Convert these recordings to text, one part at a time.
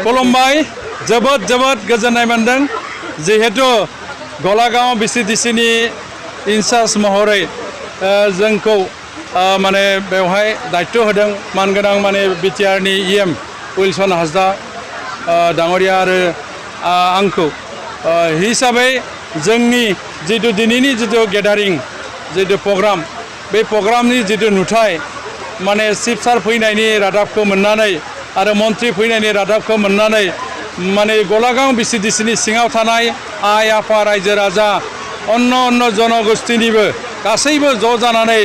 खुलुमबाय जोबोद गोजोननाय मोनदों जिहेतु गलागांव VCDCनि इनचार्ज महरै जोंखौ माने बेवहाय दायित्व होदों मानगोनां माने बिटिआरनि EM उइलसन हाजदा दाङरिया आरो आंखौ हिसाबै जोंनि जितु दिनैनि जितु गेदारिं जितु प्रग्राम बे प्रग्रामनि जितु नुथाय माने चिफ सार फैनायनि रादाबखौ मोननानै आरो मन्त्रि फैनायनि रादाबखौ मोननानै माने गलागांव VCDCनि सिङाव थानाय आइ आफा रायजो राजा अन्य जनगोष्ठीनिबो गासैबो ज' जानानै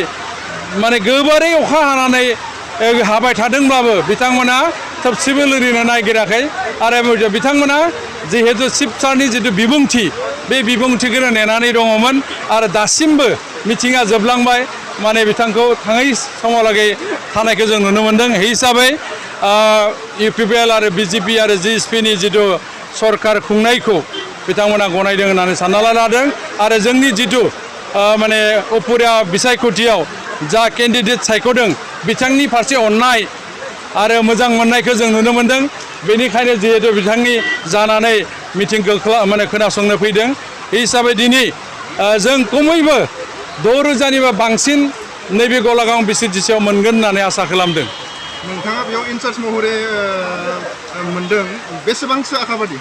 माने गोबारै अखा हानानै हाबाय थादोंब्लाबो बिथांमोना थोबसेबो लोरिनो नागिराखै आरो बिथांमोना जिहेतु चिफ सारनि जितु बिबुंथि बे बिबुंथिखौनो नेनानै दङमोन आरो दासिमबो मिटिङा जोबलांबाय माने बिथांखौ थाङै समावलागै थानायखौ जों नुनो मोनदों हिसाबै UPL आरो BJP आरो GSPनि जितु सरकार खुंनायखौ बिथांमोना गनायदों होननानै सानना लादों आरो जोंनि जितु माने उपुरिया बिसायख'थियाव जा केन्डिडेट सायख'दों बिथांनि फारसे अननाय आरो मोजां मोननायखौ जों नुनो मोनदों बेनिखायनो जिहेतु बिथांनि जानानै मिटिंखौ माने खोनासंनो फैदों हिसाबै दिनै जों खमैबो 6,000निबो बांसिन नैबे गलागांव VCDCआव मोनगोन होननानै आसा खालामदों। नोंथाङा बेयाव इनचार्ज महरै मोनदों बेसेबांसो आखाबादि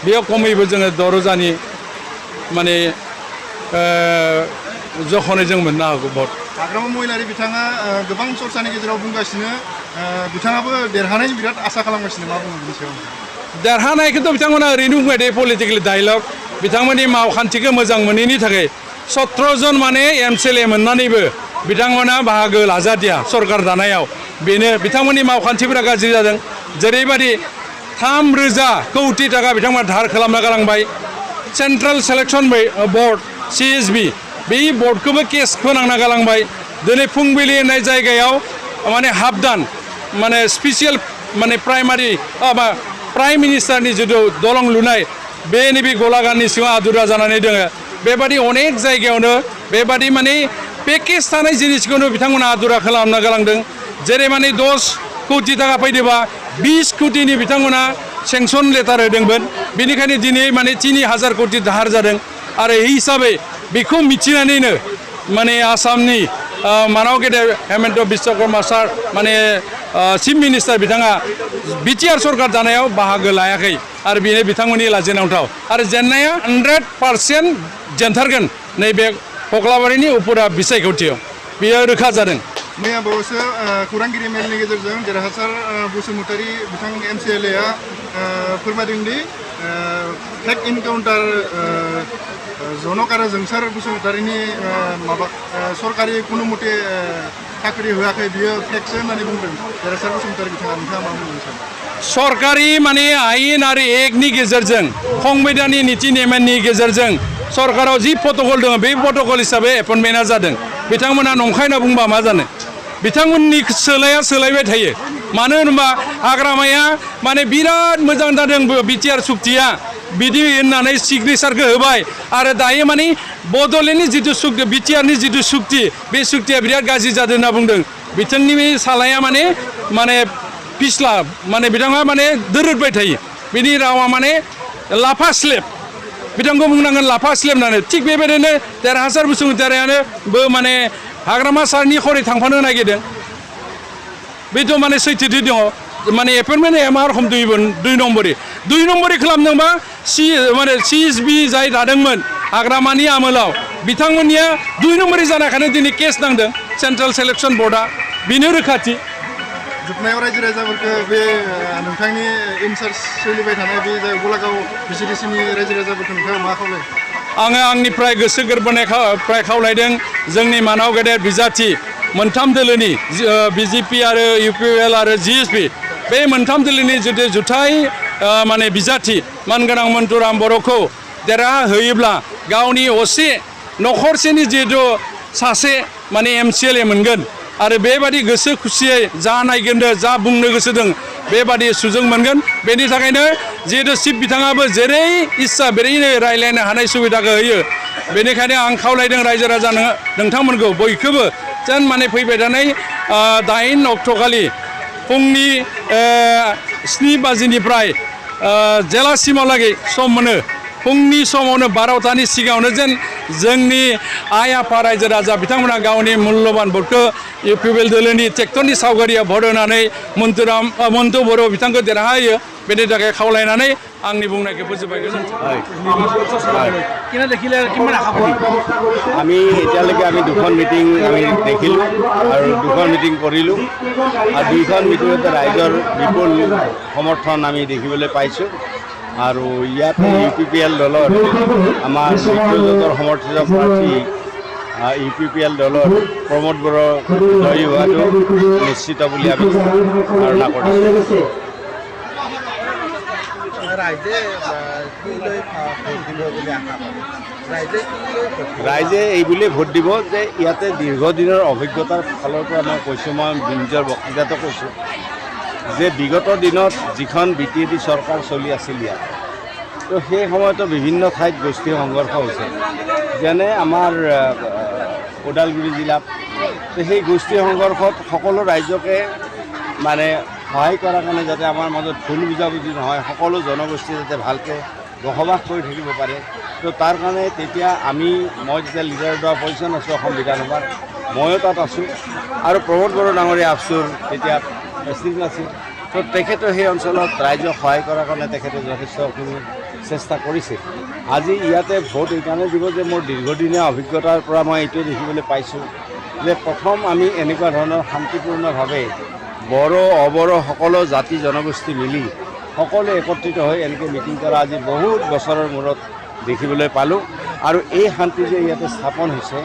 बेयाव खमैबो जोङो 6,000नि माने जखनै जों मोननो हागौ भट। हाग्रामा महिलारि बिथाङा गोबां चर्चानि गेजेराव बुंगासिनो बिथाङाबो देरहानायनि बिराद आसा खालामगासिनो मा बुङो बिनि सायाव देरहानायखौथ' बिथांमोना ओरैनो बुंबाय दे पलिटिकेल डायलग बिथांमोननि मावखान्थिखौ मोजां मोनैनि थाखाय 17 जन माने MCLA मोननानैबो बिथांमोना बाहागो लाजादिया सरकार दानायाव बेनो बिथांमोननि मावखान्थिफोरा गाज्रि जादों जेरैबायदि 3,000 कौटि थाखा बिथांमोना धार खालामना गालांबाय सेन्ट्रेल सेलेक्शन बोर्ड CSB बे बोर्डखौबो केस फोनांना गालांबाय दिनै फुंबिलि होननाय जायगायाव माने हाबदान माने स्पेसियेल माने प्राइम मिनिस्टारनि जितु दलं लुनाय बे नैबे गलागांवनि सिङाव आदुरा जानानै दङ बेबादि अनेक जायगायावनो बेबादि माने पेकेज थानाय जिनिसखौनो बिथांमोना आदुरा खालामना गालांदों जेरै माने 10 कौटि थाखा फैदोंबा 20 कौटिनि बिथांमोना सेंसन लेटार होदोंमोन बेनिखायनो दिनै माने 3,000 कौटि दाहार जादों आरो हिसाबै बेखौ मिथिनानैनो माने आसामनि मानाव गेदेर हेमन्त बिश्वकर्मा सार माने चिफ मिनिस्टार बिथाङा बिटिआर सरकार दानायाव बाहागो लायाखै आरो बेनो बिथांमोननि लाजिनांथाव आरो जेननाया 100% जेनथारगोन नैबे कक्लाबारिनि उपुरा बिसायख'थियाव बेयो रोखा जादों। मैया बावैसो खौरांगिरि मेलनि गेजेरजों देरहासार बसुमतारी बिथां MCLA फोरमायदोंदि फेक इनकाउन्टार जनक आरो जोंसार बसुमतारीनि माबा सरकारि कुनु मते साख्रि होआखै बियो फेकसो होननानै बुंदों देरहासार बसुमतारी बिथाङा नोंथाङा मा बुंनो सानो सरकारि माने आयेन आरो एक्टनि गेजेरजों संबिधाननि नीति नेमनि गेजेरजों सरकाराव जि प्रट'कल दङ बे प्रट'कल हिसाबै एपइन्टमेन्टआ जादों बिथांमोना नंखाय होनना बुंबा मा जानो बिथांमोननि सोलायबाय थायो मानो होनबा हाग्रामाया माने बिराद मोजां जादों बिटिआर सुक्तिया बिदि होननानै सिगनेचारखौ होबाय आरो दायो माने बड'लेण्डनि जितु सुक्ति बिटिआरनि जितु सुक्ति बे सुक्तिया बिराद गाज्रि जादों होनना बुंदों बिथांनि बे सालाया माने पिछला माने बिथाङा माने दोरोदबाय थायो बिनि रावा माने लाफा स्लेब बिथांखौ बुंनांगोन लाफा स्लेब होननानै थिग बेबायदिनो देरहासार बसुमतारीयानोबो माने हाग्रामा सारनि खरै थांफानो नागिरदों बेथ' माने सैथोथि दङ माने एपइन्टमेन्ट मा रखम 2 नम्बरि खालामदोंबा माने CSB जाय दादोंमोन हाग्रामानि आमोलाव बिथांमोननिया 2 नम्बरि जानायखायनो दिनै केस नांदों सेन्ट्रेल सेलेक्शन बोर्डआ बेनो रोखाथि जोबनायाव रायजो राजाफोरखौ बे नोंथांनि इनचार्ज सोलिबाय थानाय बे जाय गलागांव VCDCनि रायजो राजाफोरखौ नोंथाङा मा खावलाय आङो आंनिफ्राय गोसो गोरबोनिफ्राय खावलायदों जोंनि मानाव गेदेर बिजाथि मोनथाम दोलोनि BJP आरो UPL आरो GSP बे मोनथाम दोलोनि जितु जुथाइ माने बिजाथि मानगोनां मन्टुराम बर'खौ देरहा होयोब्ला गावनि असे नखरसेनि जितु सासे माने MCLA मोनगोन आरो बेबादि गोसो खुसियै जा नायगोनदो जा बुंनो गोसो दं बेबादि सुजुग मोनगोन बेनि थाखायनो जिहेतु चिफ बिथाङाबो जेरै इच्छा बेरैनो रायलायनो हानाय सुबिदाखौ होयो बेनिखायनो आं खावलायदों रायजो राजा नोंथांमोनखौ बयखौबो जेन माने फैबाय थानाय 8 अक्ट'खालि फुंनि 7 बाजिनिफ्राय जेलासिमावलागै सम मोनो फुंनि समावनो 12टानि सिगाङावनो जेन जोंनि आइ आफा रायजो राजा बिथांमोना गावनि मुल्यबान भटखौ इउपिपिएल दोलोनि ट्रेक्टरनि सावगारियाव भट होनानै मन्टु बर' बिथांखौ देरहाहोयो बेनि थाखाय खावलायनानै आंनि बुंनायखौ फोजोबबाय কিনে দেখিলে কিমান আশা কৰি আমি এতিয়ালৈকে আমি 2খন মিটিং আমি দেখিলোঁ আৰু 2খন মিটিং কৰিলোঁ আৰু 2খন মিটিঙতে ৰাইজৰ বিপুল সমৰ্থন আমি দেখিবলৈ পাইছোঁ আৰু ইয়াতে ইউপিপিএল দলৰ আমাৰ মিত্ৰজোঁটৰ সমৰ্থিত প্ৰাৰ্থী ইউপিপিএল দলৰ প্ৰমোদ বড়ো জয়ী হোৱাটো নিশ্চিত বুলি আমি ধাৰণা কৰিছোঁ ৰাইজে এইবুলি ভোট দিব যে ইয়াতে দীৰ্ঘদিনৰ অভিজ্ঞতাৰ ফালৰ পৰা মই কৈছোঁ মই নিজৰ বক্তৃতাটো কৈছোঁ যে বিগত দিনত যিখন বিটিএডি চৰকাৰ চলি আছিল ইয়াত তো সেই সময়তো বিভিন্ন ঠাইত গোষ্ঠী সংঘৰ্ষ হৈছে যেনে আমাৰ ওদালগুৰি জিলাত সেই গোষ্ঠী সংঘৰ্ষত সকলো ৰাইজকে মানে সহায় কৰাৰ কাৰণে যাতে আমাৰ মাজত ভুল বুজাবুজি নহয় সকলো জনগোষ্ঠী যাতে ভালকৈ বসবাস কৰি থাকিব পাৰে তো তাৰ কাৰণে তেতিয়া মই যেতিয়া লিডাৰ অফ দ্য অপজিশ্যন আছোঁ অসম বিধানসভাত ময়ো তাত আছোঁ আৰু প্ৰমোদ বড়ো ডাঙৰীয়া আফচুৰ তেতিয়া প্ৰেচিডেণ্ট আছিল তো তেখেতে সেই অঞ্চলত ৰাইজক সহায় কৰাৰ কাৰণে তেখেতে যথেষ্টখিনি চেষ্টা কৰিছিল আজি ইয়াতে ভোট এইকাৰণে দিব যে মোৰ দীৰ্ঘদিনীয়া অভিজ্ঞতাৰ পৰা মই এইটোৱে দেখিবলৈ পাইছোঁ যে প্ৰথম আমি এনেকুৱা ধৰণৰ শান্তিপূৰ্ণভাৱে বড়ো অবড়ো সকলো জাতি জনগোষ্ঠী মিলি সকলোৱে একত্ৰিত হৈ এনেকৈ মিটিং কৰা আজি বহুত বছৰৰ মূৰত দেখিবলৈ পালোঁ আৰু এই শান্তি যে ইয়াতে স্থাপন হৈছে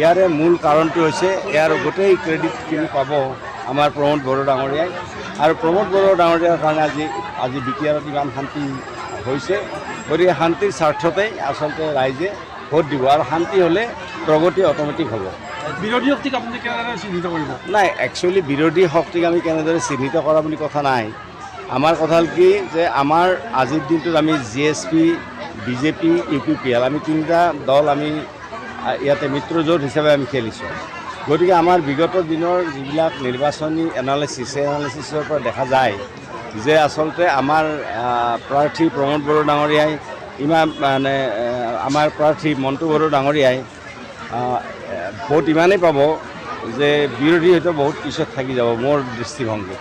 ইয়াৰে মূল কাৰণটো হৈছে ইয়াৰ গোটেই ক্ৰেডিটখিনি পাব আমাৰ প্ৰমোদ বড়ো ডাঙৰীয়াই আৰু প্ৰমোদ বড়ো ডাঙৰীয়াৰ কাৰণে আজি বিটিআৰত ইমান শান্তি হৈছে গতিকে শান্তিৰ স্বাৰ্থতেই আচলতে ৰাইজে ভোট দিব আৰু শান্তি হ'লে প্ৰগতি অট'মেটিক হ'ব বিৰোধী শক্তিক আপুনি কেনেদৰে চিহ্নিত কৰিব নাই একচুৱেলি বিৰোধী শক্তিক আমি কেনেদৰে চিহ্নিত কৰা বুলি কথা নাই আমাৰ কথা হ'ল কি যে আমাৰ আজিৰ দিনটোত আমি জিএছপি বিজেপি ইউপিপিএল আমি 3টা দল আমি ইয়াতে মিত্ৰজোঁট হিচাপে আমি খেলিছোঁ গতিকে আমাৰ বিগত দিনৰ যিবিলাক নিৰ্বাচনী এনালাইচিছৰ পৰা দেখা যায় যে আচলতে আমাৰ প্ৰাৰ্থী প্ৰমোদ বড়ো ডাঙৰীয়াই ইমান মানে আমাৰ প্ৰাৰ্থী মণ্টু বড়ো ডাঙৰীয়াই ভোট ইমানেই পাব যে বিৰোধী হয়তো বহুত পিছত থাকি যাব মোৰ দৃষ্টিভংগী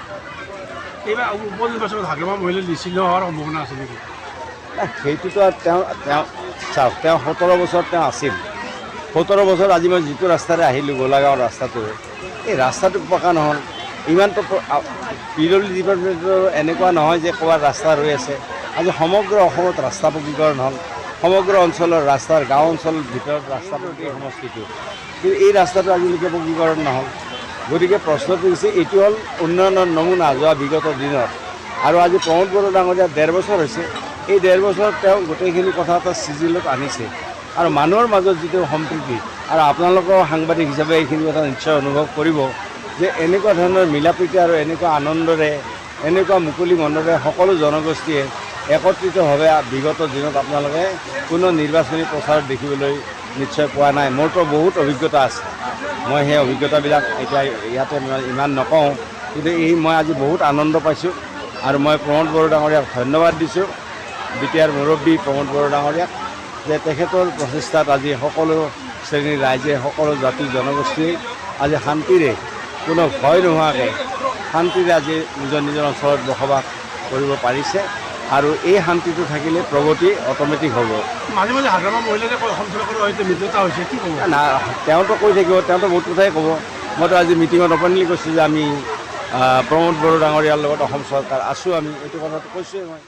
এইবাৰ উপ নিৰ্বাচনত হাগ্ৰামা মহিলা নিশ্চিত হোৱাৰ সম্ভাৱনা আছে নেকি সেইটোতো তেওঁ 17 বছৰ তেওঁ আছিল 17 বছৰ আজি মই যিটো ৰাস্তাৰে আহিলোঁ গোলাগাঁৱৰ ৰাস্তাটো এই ৰাস্তাটো পকা নহ'ল ইমানটো পিডব্লিউ ডিপাৰ্টমেণ্টৰ এনেকুৱা নহয় যে ক'ৰবাত ৰাস্তা ৰৈ আছে আজি সমগ্ৰ অসমত ৰাস্তা পকীকৰণ হ'ল সমগ্ৰ অঞ্চলৰ ৰাস্তাৰ গাঁও অঞ্চলৰ ভিতৰত ৰাস্তা পকী সমষ্টিটো কিন্তু এই ৰাস্তাটো আজিলৈকে পকীকৰণ নহ'ল গতিকে প্ৰশ্নটো হৈছে এইটো হ'ল উন্নয়নৰ নমুনা যোৱা বিগত দিনত আৰু আজি প্ৰমোদ বড়ো ডাঙৰীয়া 1.5 বছৰ হৈছে এই 1.5 বছৰত তেওঁ গোটেইখিনি কথা এটা চিজিলত আনিছে আৰু মানুহৰ মাজত যিটো সম্প্ৰীতি আৰু আপোনালোকৰ সাংবাদিক হিচাপে এইখিনি কথা নিশ্চয় অনুভৱ কৰিব যে এনেকুৱা ধৰণৰ মিলাপ্ৰীতি আৰু এনেকুৱা আনন্দৰে এনেকুৱা মুকলি মনেৰে সকলো জনগোষ্ঠীয়ে একত্ৰিতভাৱে বিগত দিনত আপোনালোকে কোনো নিৰ্বাচনী প্ৰচাৰ দেখিবলৈ নিশ্চয় পোৱা নাই মোৰতো বহুত অভিজ্ঞতা আছে মই সেই অভিজ্ঞতাবিলাক এতিয়া ইয়াতে ইমান নকওঁ কিন্তু মই আজি বহুত আনন্দ পাইছোঁ আৰু মই প্ৰমোদ বড়ো ডাঙৰীয়াক ধন্যবাদ দিছোঁ বিটিআৰ মুৰব্বী প্ৰমোদ বড়ো ডাঙৰীয়াক যে তেখেতৰ প্ৰচেষ্টাত আজি সকলো শ্ৰেণীৰ ৰাইজে সকলো জাতি জনগোষ্ঠী আজি শান্তিৰে কোনো ভয় নোহোৱাকৈ শান্তিৰে আজি নিজৰ অঞ্চলত বসবাস কৰিব পাৰিছে আৰু এই শান্তিটো থাকিলে প্ৰগতি অট'মেটিক হ'ব মাজে মাজে হাগ্ৰামা মহিলাৰে অসম চৰকাৰৰ সৈতে মিত্ৰতা হৈছে কি ক'ব না তেওঁতো কৈ থাকিব তেওঁতো বহুত কথাই ক'ব মইতো আজি মিটিঙত অপেনলি কৈছোঁ যে আমি প্ৰমোদ বড়ো ডাঙৰীয়াৰ লগত অসম চৰকাৰ আছোঁ আমি এইটো কথাটো কৈছোঁৱেই মই